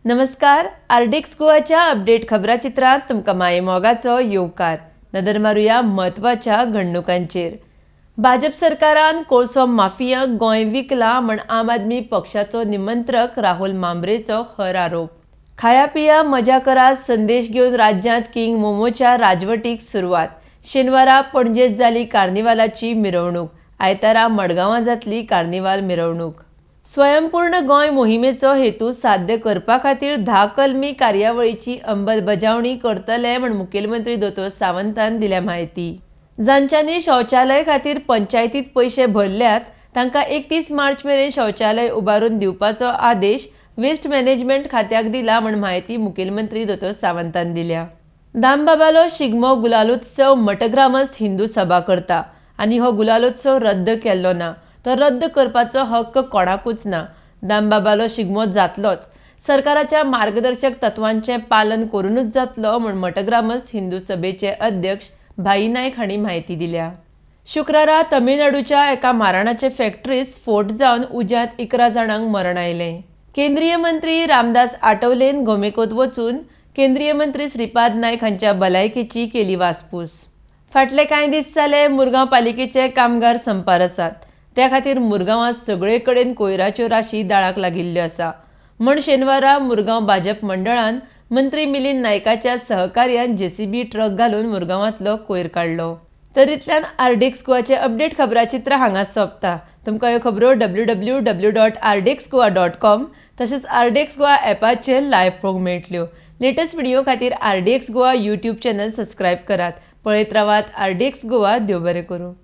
नमस्कार. आर्डिक्स गोवाच्या अपडेट खबराचित्रांत तुमकां माये मोगाचो येवकार. नदर मारूया म्हत्वाच्या घडणुकांचेर. भाजप सरकारान कोळसो माफियांक गोंय विकला म्हण आम आदमी पक्षाचो निमंत्रक राहुल मांब्रेचो खर आरोप. खाया पिया मजा करा संदेश घेवन राज्यांत किंग मोमोच्या राजवटीक सुरवात. शेनवारा पणजेंत जाली कार्निवालाची मिरवणूक. आयतारा मडगांवां जातली कार्निवाल मिरवणूक. स्वयंपूर्ण गोंय मोहिमेचो हेतू साध्य करपा खातीर 10 कलमी कार्यावळीची अंमलबजावणी करतले म्हण मुखेलमंत्री दोतोर सावंतान दिल्या म्हायती. जांच्यांनी शौचालय खातीर पंचायतींत पयशे भरल्यात तांकां 31 मार्च मेरेन शौचालय उबारून दिवपाचो आदेश वेस्ट मॅनेजमेंट खात्याक दिला म्हण म्हायती मुखेलमंत्री दोतोर सावंतान दिल्या. दामबाबालो शिगमो गुलालोत्सव मठग्रामस्थ हिंदू सभा करता आनी हो गुलालोत्सव रद्द केल्लो ना. तो रद्द करपाचो हक्क कोणाकूच ना. दामबाबालो शिगमो जातलोच. सरकाराच्या मार्गदर्शक तत्वांचें पालन करूनच जातलो म्हण मठग्रामस्थ हिंदू सभेचे अध्यक्ष भाई नायक हांणी म्हायती दिल्या. शुक्रारा तमिळनाडूच्या एका माराणाचे फॅक्टरीत स्फोट जावन उज्यांत 11 जाणांक मरण आयलें. केंद्रीय मंत्री रामदास आठवलेन घोमेकोत वचून केंद्रीय मंत्री श्रीपाद नायक हांच्या भलायकेची केली वासपूस. फाटले कांय दीस जाले मुरगांव पालिकेचे कामगार संपार आसात. त्या खातीर मुरगांवांत सगळे कडेन कोयराच्यो राशी दाळाक लागिल्ल्यो आसा म्हण शेनवारा मुरगांव भाजप मंडळान मंत्री मिलिंद नायकाच्या सहकार्यान JCB ट्रक घालून मुरगांवांतलो कोयर काडलो. तरींतल्यान आर्डिक्स गोवाचे अपडेट खबराचित्र हांगाच सोंपता. तुमकां ह्यो खबरो www.ardixgoa.com तशेंच आर्डिक्स गोवा ॲपाचेर लायव्ह पळोवंक मेळटल्यो. लेटस्ट व्हिडिओ खातीर आर्डिक्स गोवा यूट्यूब चॅनल सबस्क्रायब करात. पळयत रावात आर्डिक्स गोवा. देव बरें करूं.